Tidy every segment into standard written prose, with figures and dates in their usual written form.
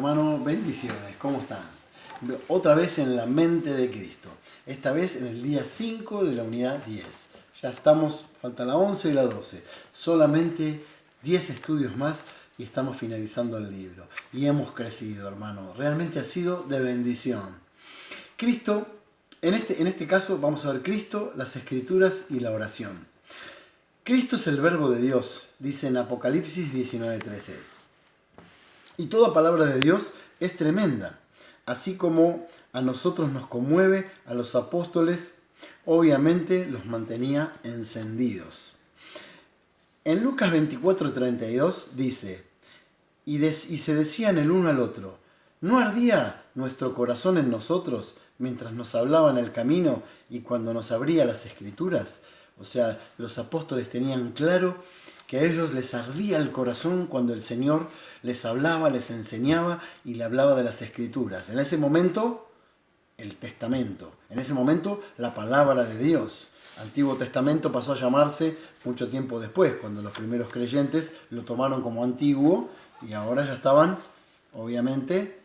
hermano, bendiciones, ¿cómo están? Otra vez en la mente de Cristo, esta vez en el día 5 de la unidad 10. Ya estamos, faltan la 11 y la 12, solamente 10 estudios más y estamos finalizando el libro. Y hemos crecido, hermano, realmente ha sido de bendición. Cristo, en este caso vamos a ver Cristo, las Escrituras y la oración. Cristo es el verbo de Dios, dice en Apocalipsis 19:13. Y toda palabra de Dios es tremenda, así como a nosotros nos conmueve, a los apóstoles, obviamente los mantenía encendidos. En Lucas 24:32 dice, y se decían el uno al otro, ¿no ardía nuestro corazón en nosotros mientras nos hablaba en el camino y cuando nos abría las Escrituras? O sea, los apóstoles tenían claro que a ellos les ardía el corazón cuando el Señor les hablaba, les enseñaba y le hablaba de las Escrituras. En ese momento, el Testamento. En ese momento, la palabra de Dios. Antiguo Testamento pasó a llamarse mucho tiempo después, cuando los primeros creyentes lo tomaron como antiguo y ahora ya estaban, obviamente,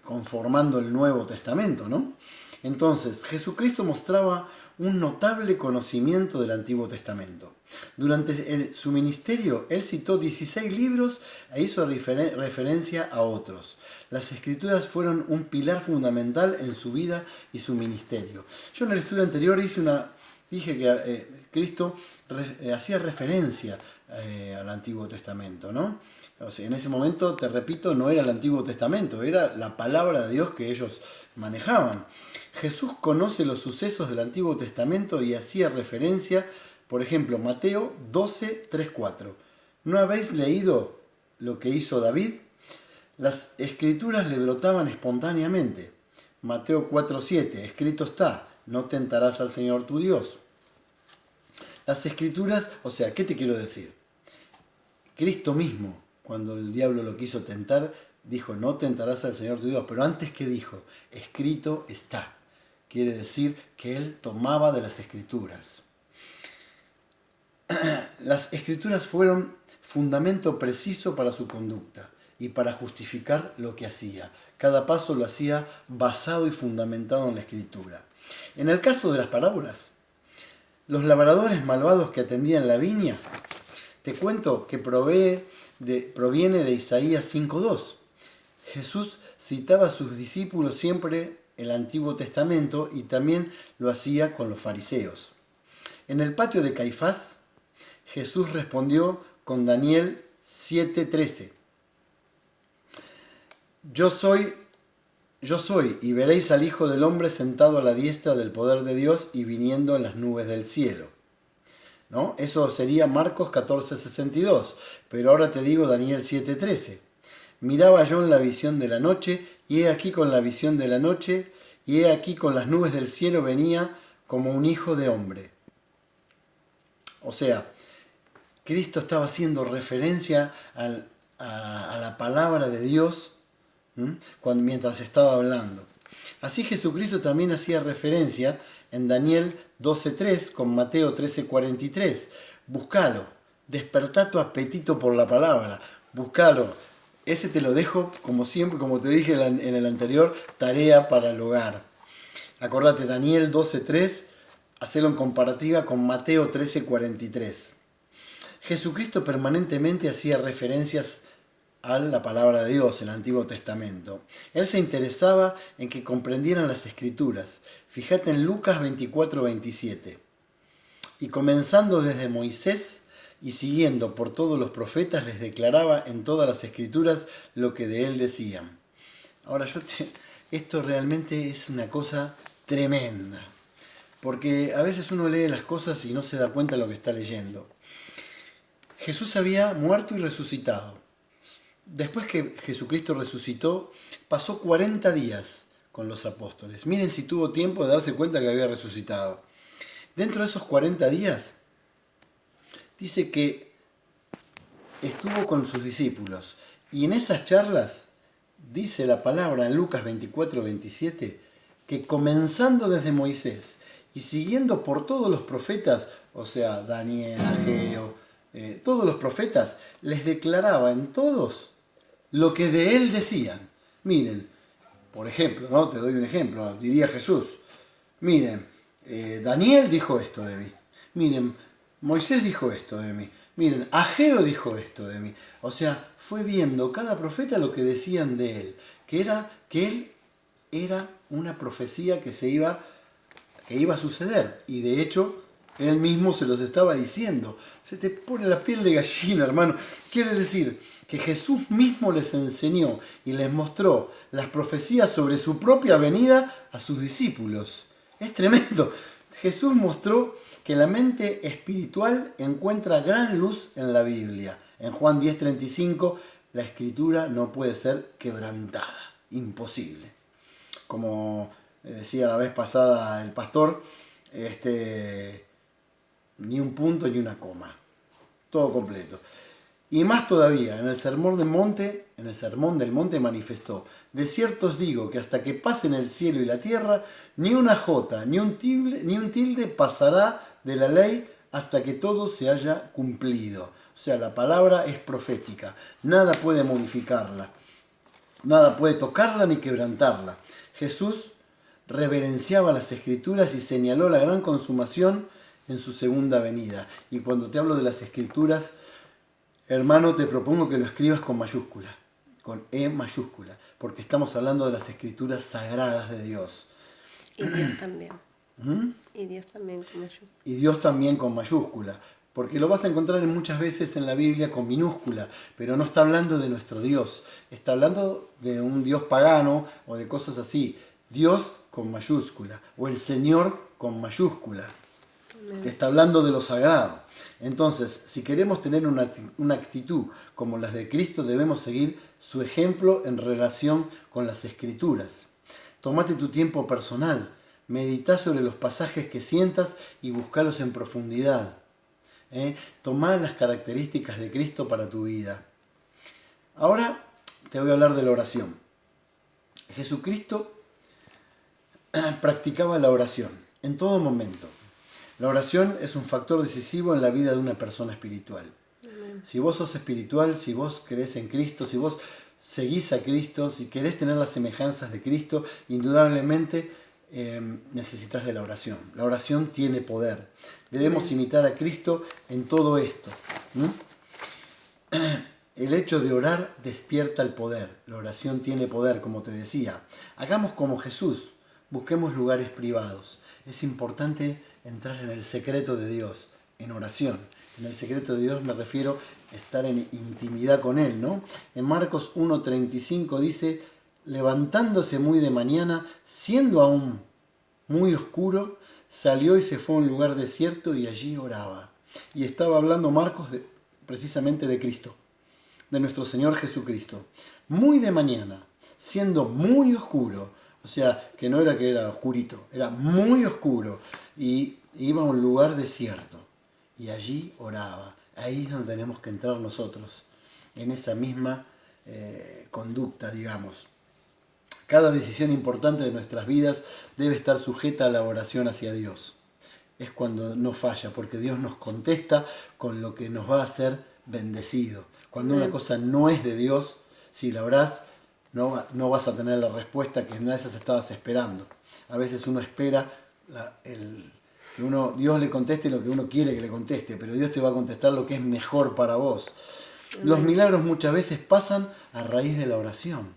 conformando el Nuevo Testamento, ¿no? Entonces, Jesucristo mostraba un notable conocimiento del Antiguo Testamento. Durante su ministerio, él citó 16 libros e hizo referencia a otros. Las Escrituras fueron un pilar fundamental en su vida y su ministerio. Yo en el estudio anterior dije que Cristo hacía referencia al Antiguo Testamento, ¿no? O sea, en ese momento, te repito, no era el Antiguo Testamento, era la palabra de Dios que ellos manejaban. Jesús conoce los sucesos del Antiguo Testamento y hacía referencia, por ejemplo, Mateo 12:3-4. ¿No habéis leído lo que hizo David? Las Escrituras le brotaban espontáneamente. Mateo 4:7, escrito está, no tentarás al Señor tu Dios. Las Escrituras, o sea, ¿qué te quiero decir? Cristo mismo, cuando el diablo lo quiso tentar, dijo, no tentarás al Señor tu Dios. Pero antes, ¿qué dijo? Escrito está. Quiere decir que él tomaba de las Escrituras. Las Escrituras fueron fundamento preciso para su conducta y para justificar lo que hacía. Cada paso lo hacía basado y fundamentado en la Escritura. En el caso de las parábolas, los labradores malvados que atendían la viña, te cuento que proviene de Isaías 5:2. Jesús citaba a sus discípulos siempre el Antiguo Testamento y también lo hacía con los fariseos. En el patio de Caifás, Jesús respondió con Daniel 7:13. Yo soy, y veréis al Hijo del Hombre sentado a la diestra del poder de Dios y viniendo en las nubes del cielo. ¿No? Eso sería Marcos 14:62, pero ahora te digo Daniel 7:13. Miraba yo en la visión de la noche, y he aquí con la visión de la noche, y he aquí con las nubes del cielo venía como un hijo de hombre. O sea, Cristo estaba haciendo referencia a la palabra de Dios mientras estaba hablando. Así Jesucristo también hacía referencia en Daniel 12:3 con Mateo 13:43. Buscalo, despertá tu apetito por la palabra, buscalo. Ese te lo dejo, como siempre, como te dije en el anterior, tarea para el hogar. Acordate, Daniel 12:3, hacelo en comparativa con Mateo 13:43. Jesucristo permanentemente hacía referencias a la palabra de Dios, el Antiguo Testamento. Él se interesaba en que comprendieran las Escrituras. Fíjate en Lucas 24:27. Y comenzando desde Moisés y siguiendo por todos los profetas, les declaraba en todas las Escrituras lo que de él decían. Ahora, esto realmente es una cosa tremenda, porque a veces uno lee las cosas y no se da cuenta de lo que está leyendo. Jesús había muerto y resucitado. Después que Jesucristo resucitó, pasó 40 días con los apóstoles. Miren si tuvo tiempo de darse cuenta que había resucitado. Dentro de esos 40 días, dice que estuvo con sus discípulos. Y en esas charlas, dice la palabra en Lucas 24:27, que comenzando desde Moisés y siguiendo por todos los profetas, o sea, Daniel, Ageo, todos los profetas, les declaraba en todos lo que de él decían. Miren, por ejemplo, ¿no? Te doy un ejemplo, diría Jesús. Miren, Daniel dijo esto de mí. Miren, Moisés dijo esto de mí. Miren, Ageo dijo esto de mí. O sea, fue viendo cada profeta lo que decían de él. Que él era una profecía que iba a suceder. Y de hecho, él mismo se los estaba diciendo. Se te pone la piel de gallina, hermano. Quiere decir que Jesús mismo les enseñó y les mostró las profecías sobre su propia venida a sus discípulos. Es tremendo. Jesús mostró que la mente espiritual encuentra gran luz en la Biblia. En Juan 10:35, la escritura no puede ser quebrantada. Imposible. Como decía la vez pasada el pastor, ni un punto ni una coma. Todo completo. Y más todavía, en el Sermón del Monte manifestó: de cierto os digo que hasta que pasen el cielo y la tierra, ni una jota, ni un tilde pasará de la ley hasta que todo se haya cumplido. O sea, la palabra es profética. Nada puede modificarla. Nada puede tocarla ni quebrantarla. Jesús reverenciaba las Escrituras y señaló la gran consumación en su segunda venida. Y cuando te hablo de las Escrituras, hermano, te propongo que lo escribas con mayúscula, con E mayúscula, porque estamos hablando de las Escrituras sagradas de Dios. Y Dios también. Y Dios también con mayúscula. Y Dios también con mayúscula, porque lo vas a encontrar muchas veces en la Biblia con minúscula, pero no está hablando de nuestro Dios, está hablando de un Dios pagano o de cosas así. Dios con mayúscula, o el Señor con mayúscula. Te está hablando de lo sagrado. Entonces, si queremos tener una actitud como las de Cristo, debemos seguir su ejemplo en relación con las Escrituras. Tómate tu tiempo personal, medita sobre los pasajes que sientas y búscalos en profundidad. Tomá las características de Cristo para tu vida. Ahora te voy a hablar de la oración. Jesucristo practicaba la oración en todo momento. La oración es un factor decisivo en la vida de una persona espiritual. Amén. Si vos sos espiritual, si vos crees en Cristo, si vos seguís a Cristo, si querés tener las semejanzas de Cristo, indudablemente necesitas de la oración. La oración tiene poder. Debemos imitar a Cristo en todo esto. El hecho de orar despierta el poder. La oración tiene poder, como te decía. Hagamos como Jesús. Busquemos lugares privados. Es importante entrar en el secreto de Dios, en oración. En el secreto de Dios me refiero a estar en intimidad con Él, ¿no? En Marcos 1:35 dice: levantándose muy de mañana, siendo aún muy oscuro, salió y se fue a un lugar desierto y allí oraba. Y estaba hablando Marcos precisamente de Cristo, de nuestro Señor Jesucristo. Muy de mañana, siendo muy oscuro, o sea, que no era que era oscurito, era muy oscuro, y iba a un lugar desierto y allí oraba. Ahí es donde tenemos que entrar nosotros, en esa misma conducta, digamos. Cada decisión importante de nuestras vidas debe estar sujeta a la oración hacia Dios. Es cuando no falla, porque Dios nos contesta con lo que nos va a hacer bendecido. Cuando una cosa no es de Dios, si la orás, no vas a tener la respuesta que una de esas estabas esperando. A veces uno espera que Dios le conteste lo que uno quiere que le conteste, pero Dios te va a contestar lo que es mejor para vos. Los milagros muchas veces pasan a raíz de la oración.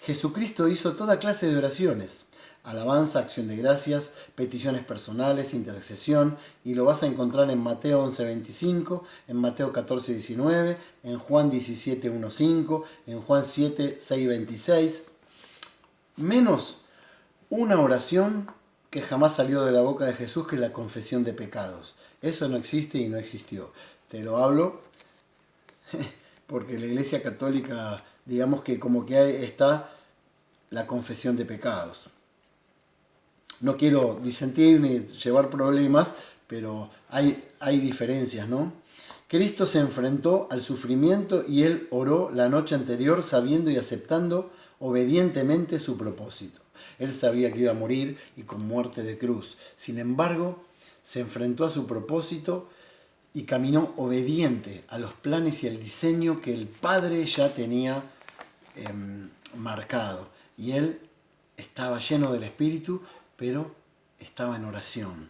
Jesucristo hizo toda clase de oraciones: alabanza, acción de gracias, peticiones personales, intercesión, y lo vas a encontrar en Mateo 11:25, en Mateo 14:19, en Juan 17:1-5, en Juan 7:6-26. Menos una oración que jamás salió de la boca de Jesús, que es la confesión de pecados. Eso no existe y no existió. Te lo hablo porque la Iglesia Católica, digamos que como que está la confesión de pecados. No quiero disentir ni llevar problemas, pero hay diferencias, ¿no? Cristo se enfrentó al sufrimiento y Él oró la noche anterior sabiendo y aceptando obedientemente su propósito. Él sabía que iba a morir y con muerte de cruz. Sin embargo, se enfrentó a su propósito y caminó obediente a los planes y el diseño que el Padre ya tenía marcado. Y él estaba lleno del Espíritu, pero estaba en oración.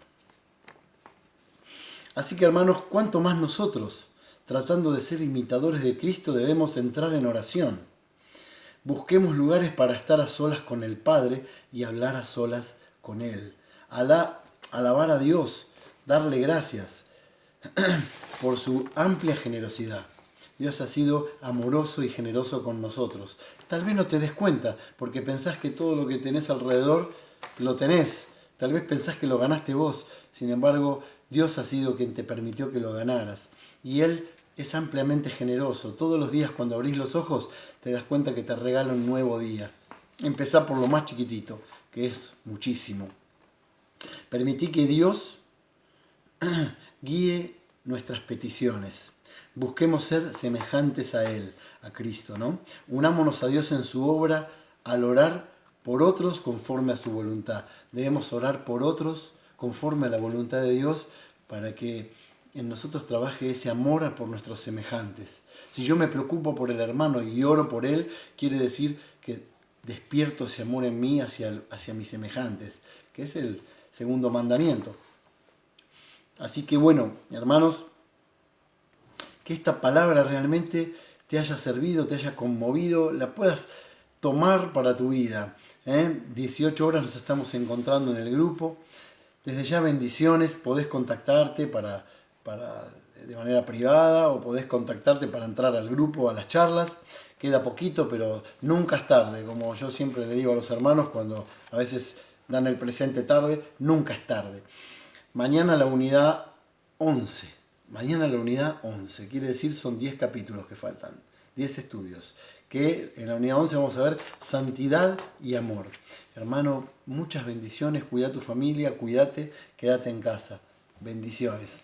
Así que hermanos, cuánto más nosotros, tratando de ser imitadores de Cristo, debemos entrar en oración. Busquemos lugares para estar a solas con el Padre y hablar a solas con Él. Alabar a Dios, darle gracias por su amplia generosidad. Dios ha sido amoroso y generoso con nosotros. Tal vez no te des cuenta, porque pensás que todo lo que tenés alrededor lo tenés. Tal vez pensás que lo ganaste vos. Sin embargo, Dios ha sido quien te permitió que lo ganaras. Y Él es ampliamente generoso. Todos los días cuando abrís los ojos te das cuenta que te regala un nuevo día. Empezá por lo más chiquitito, que es muchísimo. Permití que Dios guíe nuestras peticiones. Busquemos ser semejantes a Él, a Cristo, ¿no? Unámonos a Dios en su obra al orar por otros conforme a su voluntad. Debemos orar por otros conforme a la voluntad de Dios para que en nosotros trabaje ese amor por nuestros semejantes. Si yo me preocupo por el hermano y oro por él, quiere decir que despierto ese amor en mí hacia mis semejantes, que es el segundo mandamiento. Así que bueno, hermanos, que esta palabra realmente te haya servido, te haya conmovido, la puedas tomar para tu vida. 18 horas nos estamos encontrando en el grupo. Desde ya bendiciones, podés contactarte de manera privada o podés contactarte para entrar al grupo, a las charlas. Queda poquito, pero nunca es tarde. Como yo siempre le digo a los hermanos cuando a veces dan el presente tarde, nunca es tarde. Mañana la unidad 11. Mañana la unidad 11. Quiere decir son 10 capítulos que faltan. 10 estudios. Que en la unidad 11 vamos a ver santidad y amor. Hermano, muchas bendiciones. Cuida a tu familia, cuídate, quédate en casa. Bendiciones.